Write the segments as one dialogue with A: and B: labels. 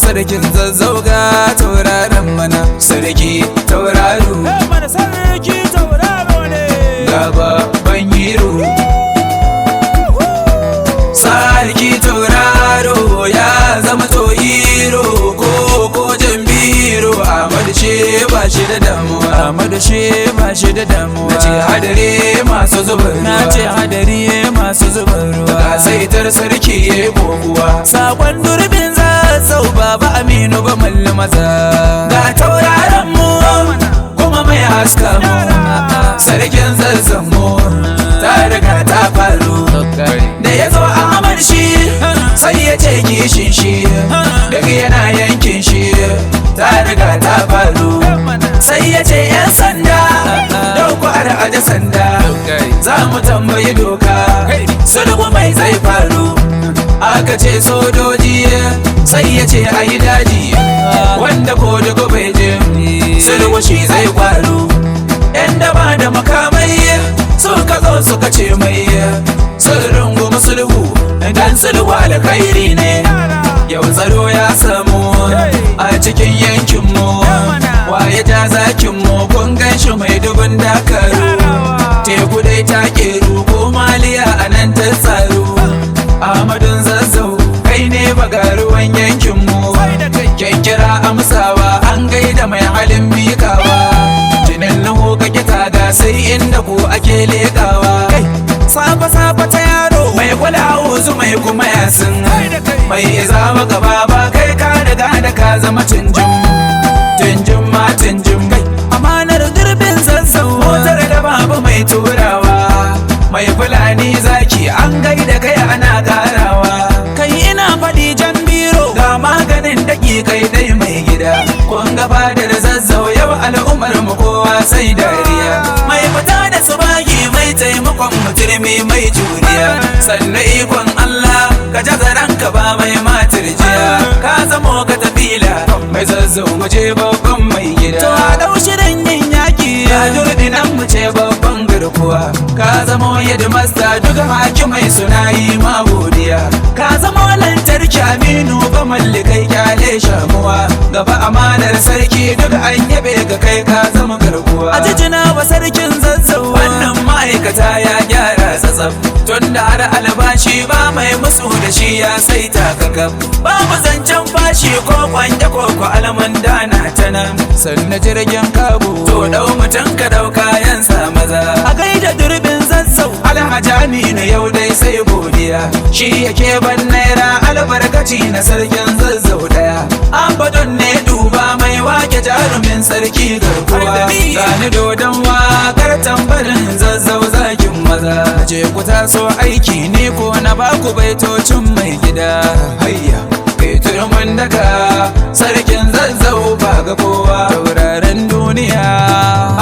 A: sarkin Zazzau ga tauraron mana sarki tauraro
B: mana sarki tauraro ne
A: ga babban hero sarki tauraro ya zama to hero ko jambiro Ahmadu ce ba shi da damuwa
B: Ahmadu ce ba shi da damuwa
A: nace hadari masu zubar ruwa
B: nace hadari masu zubar ruwa
A: ga saitar sarki ya kokuwa
B: sakon durbin Zazzau baba Aminu ba malli maza
A: ga tauraron mu kuma mai haska mu sarkin Zazzau mu ta riga ta faru da ya zo Ahmad shi sai ya ce kishin shi daga yana yankin shi ta riga ta faru sai ya ce yan sanda dauku aje sanda za mu tambayi doka sulhu mai zai faru aka ce sojoji sai ya ce a yi daji wanda ko duka bai je sulhu shi zai faru yan daba da makamai suka zo suka ce mai sun rungumi sulhu dan sulhu alkhairi ne yau tsaro ya samu a cikin yankinmu waye ta zakinmu kun ganshi mai dubin dakaru teku dai ta keru ko maliya a nan ta tsaro Ahmadun Zazzau kai ne bagaruwan yankinmu kyankyara amsawa an gaida mai halin mikawa jinin naho kake taga sai inda ko ake lekawa safa ta yaro mai kula uzu mai kuma yasin mai izama gaba ba kai ka daga da ka zama tunjin ma tunjin kai amanar durbin Zazzau motar da babu mai turawa mai fulani zaki an gaida kai ana karawa kai ina faɗi jan biro ga maganin daki kai dai mai gida kun gaba da Zazzau yau al'ummar mu kowa sai dariya mai fita da subagi mai taimakon muturmi mai juriya sannan ikon Allah ka jazaran ka ba mai matirjiya ka zamo ka tafila mai Zazzau mu je babban mai gida to a dau shirin yin yaki ya durdinan mu ce babban garkuwa ka zamo yadmasta duka hakimai suna yi ma godiya ka zamo lantarki Aminu ba mallikai kyale shamuwa gaba amanar sarki duka an yabe ga kai ka zama garkuwa a jijina wa sarkin Zazzau wannan ma'aikata ya gyara tsatsaf tun da har albashi ba mai musu da shi ya saita kakaf babu zancen fashi ko kwanje ko alaman dana ta nan sannan jirgin kago to dau mutum ka dau kayansa maza a gaida durbin Zazzau Alhaji Aminu yau dai sai godiya shi yake ban naira albarkaci na sarkin Zazzau daya abadon ne duba mai wake jarumin sarki garkuwa gani dodon wakar tambarin Zazzau zakin maza je ku taso aiki ne ko na baku baitocin mai gida hayya turmin daga sarkin Zazzau ba ga kowa tauraron duniya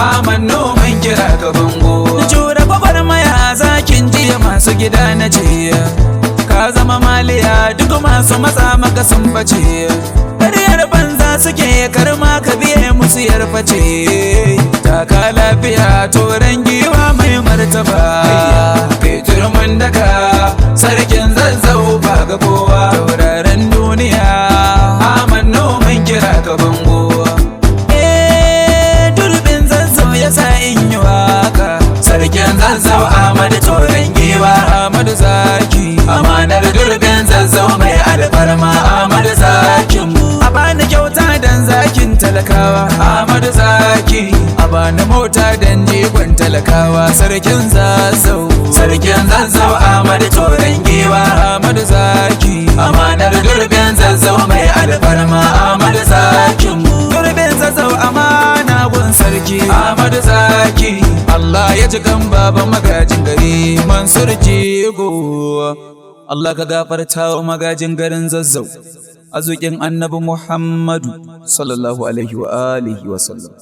A: amanno mun kira ka bango jura gwagwarmaya zakin jiya masu gida na ce ka zama maliya duk masu matsa maka sun bace ƙaryar banza suke karma ka biye musu yarface taka lafiya toren giwa mai martaba turmin daga sarkin Zazzau ba ga kowa tauraron duniya amanno mun kira ka bango durbin Zazzau ya sa in yi waka sarkin Zazzau Ahmadu toren giwa Ahmadu zaki amanar durbin Zazzau mai alfarma Ahmadu zakin mu a bani kyauta dan zakin talakawa Ahmadu zaki a bani mota dan jigon talakawa sarkin Zazzau Ahmadu toren giwa Ahmadu zaki amanar durbin Zazzau mai alfarma Ahmadu zakin mu durbin Zazzau amana gun sarki Ahmadu zaki Allah ya ji kan baban magajin gari Mansur Jigo Allah ka gafarta wa magajin garin Zazzau azukin annabi Muhammadu sallallahu alaihi wa alihi wa sallam